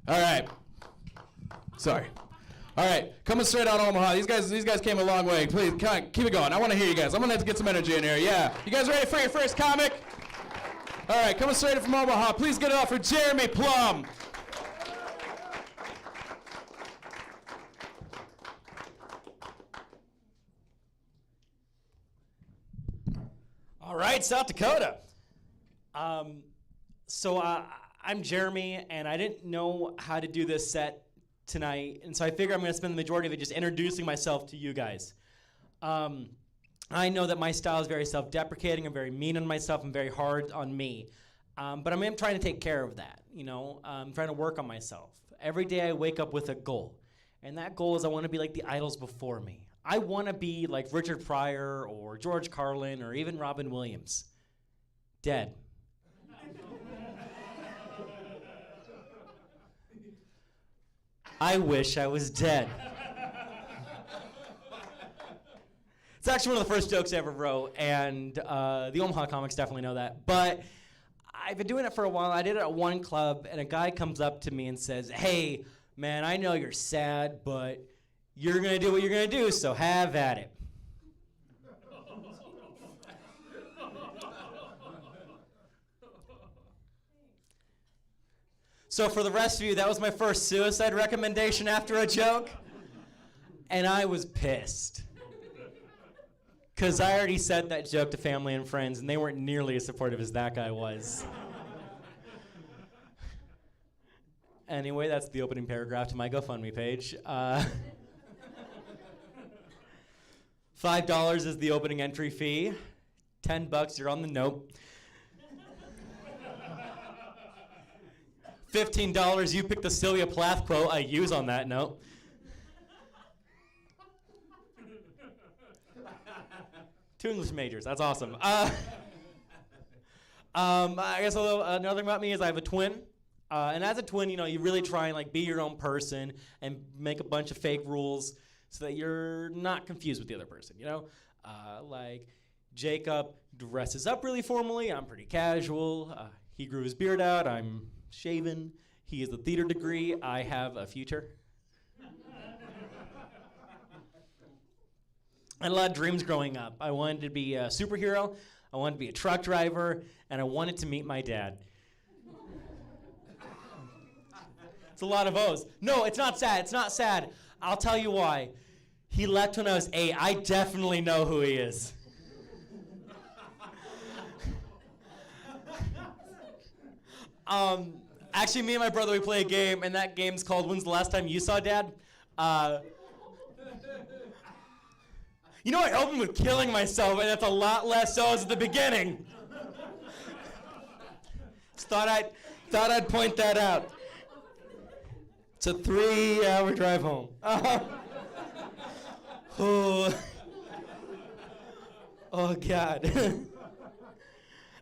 All right. Sorry. All right, coming straight out of Omaha. These guys came a long way. Please, keep it going. I want to hear you guys. I'm gonna have to get some energy in here. Yeah, you guys ready for your first comic? All right, coming straight from Omaha. Please get it up for Jeremy Plumb. All right, South Dakota. So I'm Jeremy, and I didn't know how to do this set tonight, and so I figure I'm going to spend the majority of it just introducing myself to you guys. I know that my style is very self-deprecating. I'm very mean on myself. I'm very hard on me. But I'm trying to take care of that, you know. I'm trying to work on myself. Every day I wake up with a goal, and that goal is I want to be like the idols before me. I want to be like Richard Pryor or George Carlin or even Robin Williams. Dead. I wish I was dead. It's actually one of the first jokes I ever wrote, and the Omaha comics definitely know that. But I've been doing it for a while. I did it at one club, and a guy comes up to me and says, "Hey, man, I know you're sad, but you're going to do what you're going to do, so have at it." So for the rest of you, that was my first suicide recommendation after a joke. And I was pissed. Because I already said that joke to family and friends, and they weren't nearly as supportive as that guy was. Anyway, that's the opening paragraph to my GoFundMe page. $5 is the opening entry fee. $10, you're on the note. $15, you pick the Sylvia Plath quote I use on that note. Two English majors, that's awesome. I guess another thing about me is I have a twin. And as a twin, you know, you really try and like be your own person and make a bunch of fake rules so that you're not confused with the other person, you know? Like Jacob dresses up really formally, I'm pretty casual. He grew his beard out, I'm shaven. He has a theater degree, I have a future. I had a lot of dreams growing up. I wanted to be a superhero, I wanted to be a truck driver, and I wanted to meet my dad. It's a lot of O's. No, it's not sad, it's not sad. I'll tell you why. He left when I was 8. I definitely know who he is. Actually, me and my brother, we play a game, and that game's called When's the Last Time You Saw Dad? You know, I opened with killing myself, and that's a lot less O's at the beginning. Just thought I'd point that out. It's a 3-hour drive home. Oh, God.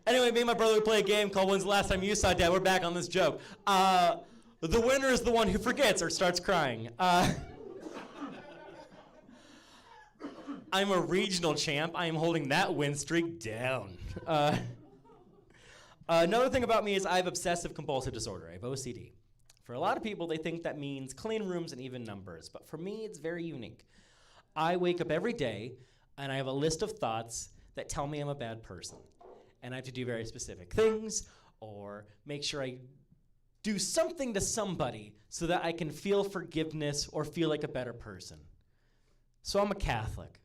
Anyway, me and my brother, we play a game called When's the Last Time You Saw Dad? We're back on this joke. The winner is the one who forgets or starts crying. I'm a regional champ. I am holding that win streak down. Another thing about me is I have obsessive compulsive disorder. I have OCD. For a lot of people, they think that means clean rooms and even numbers. But for me, it's very unique. I wake up every day, and I have a list of thoughts that tell me I'm a bad person. And I have to do very specific things, or make sure I do something to somebody so that I can feel forgiveness or feel like a better person. So I'm a Catholic.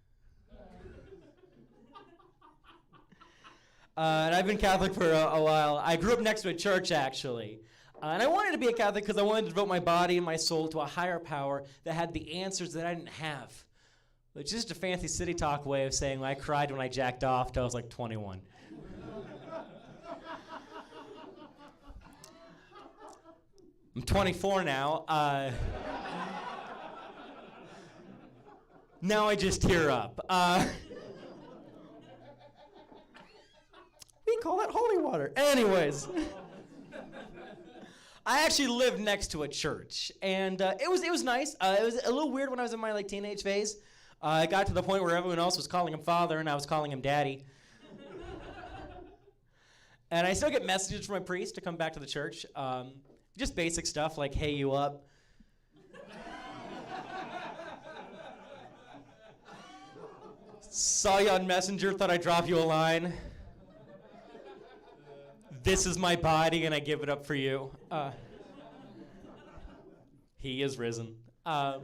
And I've been Catholic for a while. I grew up next to a church, actually. And I wanted to be a Catholic because I wanted to devote my body and my soul to a higher power that had the answers that I didn't have. Which is just a fancy city talk way of saying I cried when I jacked off till I was like 21. I'm 24 now. Now I just tear up. We call that holy water. Anyways. I actually lived next to a church, and it was nice. It was a little weird when I was in my teenage phase. I got to the point where everyone else was calling him father, and I was calling him daddy. And I still get messages from my priest to come back to the church. Just basic stuff like, hey, you up? Saw you on Messenger, thought I'd drop you a line. This is my body, and I give it up for you. He is risen. I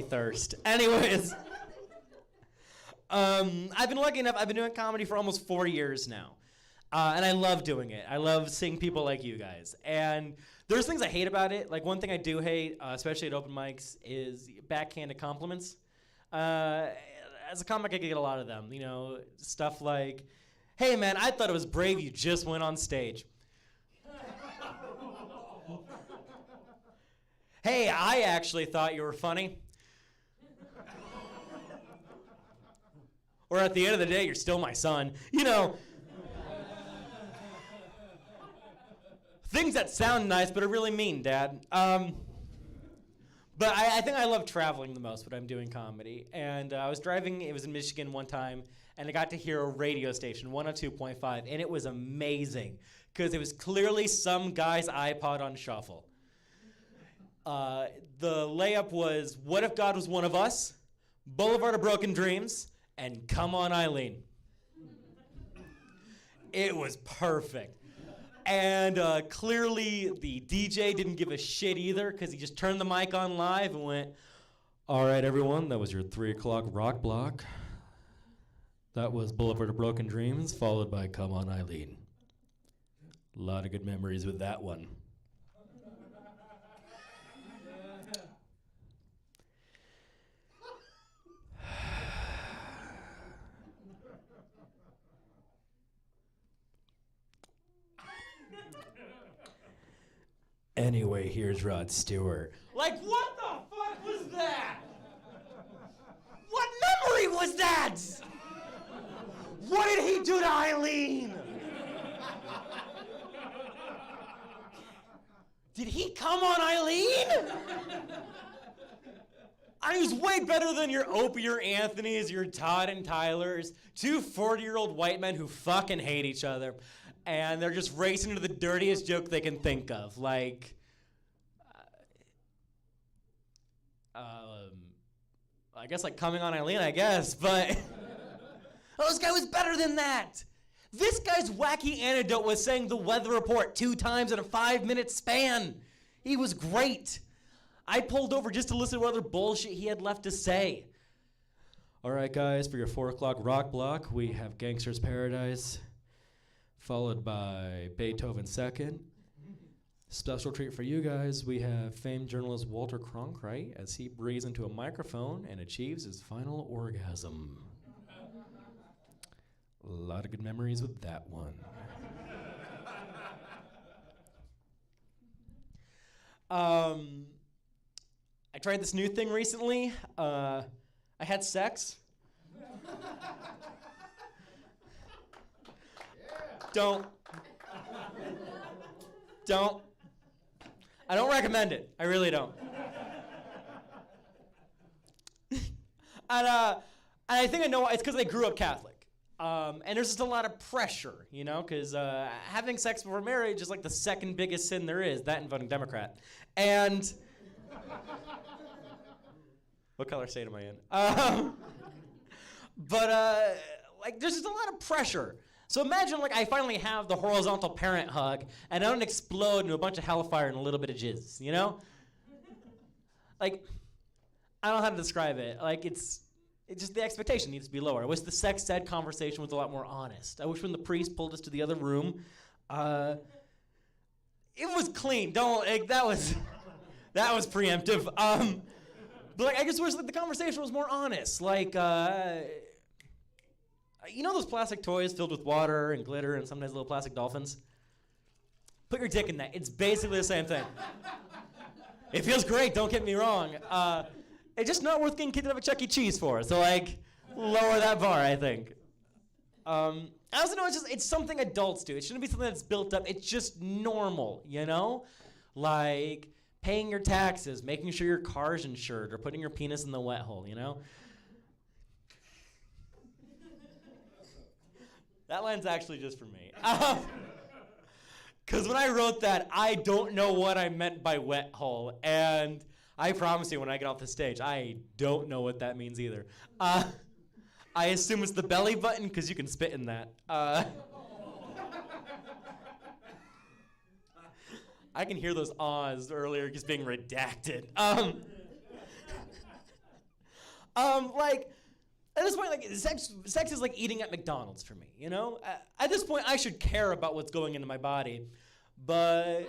thirst. Anyways, I've been lucky enough. I've been doing comedy for almost 4 years now, and I love doing it. I love seeing people like you guys. And there's things I hate about it. Like one thing I do hate, especially at open mics, is backhanded compliments. As a comic, I get a lot of them. You know, stuff like, "Hey, man, I thought it was brave you just went on stage." "Hey, I actually thought you were funny." Or at the end of the day, you're still my son. You know, things that sound nice but are really mean, Dad. But I think I love traveling the most when I'm doing comedy. And I was driving, it was in Michigan one time, and I got to hear a radio station, 102.5, and it was amazing because it was clearly some guy's iPod on shuffle. The layup was What If God Was One of Us, Boulevard of Broken Dreams, and Come On Eileen. It was perfect. And clearly the DJ didn't give a shit either because he just turned the mic on live and went, "All right, everyone, that was your 3 o'clock rock block. That was Boulevard of Broken Dreams, followed by Come On Eileen." A lot of good memories with that one. Anyway, here's Rod Stewart. Like, what the fuck was that? What memory was that? What did he do to Eileen? Did he come on Eileen? I was way better than your Opie or Anthony's, your Todd and Tyler's, two 40-year-old white men who fucking hate each other. And they're just racing to the dirtiest joke they can think of. Like, I guess like coming on Eileen, I guess. But this guy was better than that. This guy's wacky anecdote was saying the weather report 2 times in a 5-minute span. He was great. I pulled over just to listen to what other bullshit he had left to say. All right, guys, for your 4 o'clock rock block, we have Gangster's Paradise, followed by Beethoven Second. Special treat for you guys, we have famed journalist Walter Cronkite as he breathes into a microphone and achieves his final orgasm. A lot of good memories with that one. I tried this new thing recently. I had sex. Don't. I don't recommend it. I really don't. And I think I know why. It's because I grew up Catholic. And there's just a lot of pressure, you know, because having sex before marriage is like the second biggest sin there is, that and voting Democrat. And what color state am I in? But like, there's just a lot of pressure. So imagine, like, I finally have the horizontal parent hug, and I don't explode into a bunch of hellfire and a little bit of jizz, you know? Like, I don't know how to describe it. Like, it's just the expectation needs to be lower. I wish the sex ed conversation was a lot more honest. I wish when the priest pulled us to the other room, it was clean. That was preemptive. But like, I just wish that the conversation was more honest. Like, you know those plastic toys filled with water and glitter and sometimes little plastic dolphins? Put your dick in that. It's basically the same thing. It feels great, don't get me wrong. It's just not worth getting kicked out of a Chuck E. Cheese for. So like, lower that bar, I think. I also know it's something adults do. It shouldn't be something that's built up. It's just normal, you know? Like paying your taxes, making sure your car's insured, or putting your penis in the wet hole, you know? That line's actually just for me. Because when I wrote that, I don't know what I meant by wet hole. And I promise you, when I get off the stage, I don't know what that means either. I assume it's the belly button, because you can spit in that. I can hear those ahs earlier just being redacted. Like, at this point, like, sex is like eating at McDonald's for me, you know? At this point, I should care about what's going into my body, but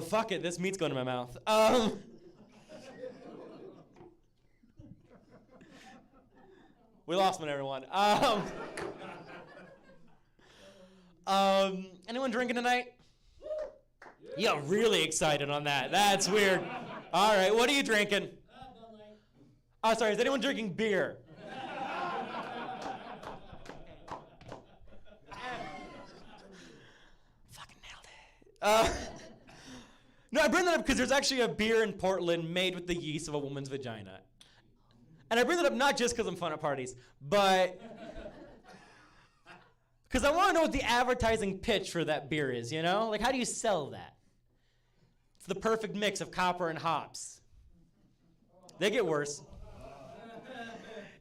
fuck it, this meat's going in my mouth. We lost one, everyone. Anyone drinking tonight? Yeah, really excited on that. That's weird. All right, what are you drinking? Oh, sorry, is anyone drinking beer? Fucking nailed it. No, I bring that up because there's actually a beer in Portland made with the yeast of a woman's vagina. And I bring that up not just because I'm fun at parties, but because I want to know what the advertising pitch for that beer is, you know? Like, how do you sell that? It's the perfect mix of copper and hops. They get worse.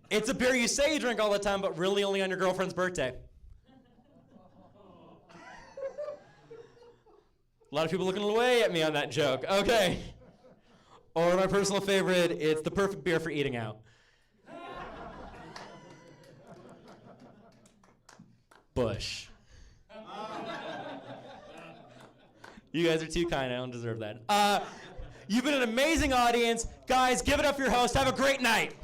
It's a beer you say you drink all the time, but really only on your girlfriend's birthday. A lot of people looking away at me on that joke. Okay. Or my personal favorite, it's the perfect beer for eating out. Bush. You guys are too kind. I don't deserve that. You've been an amazing audience. Guys, give it up for your host. Have a great night.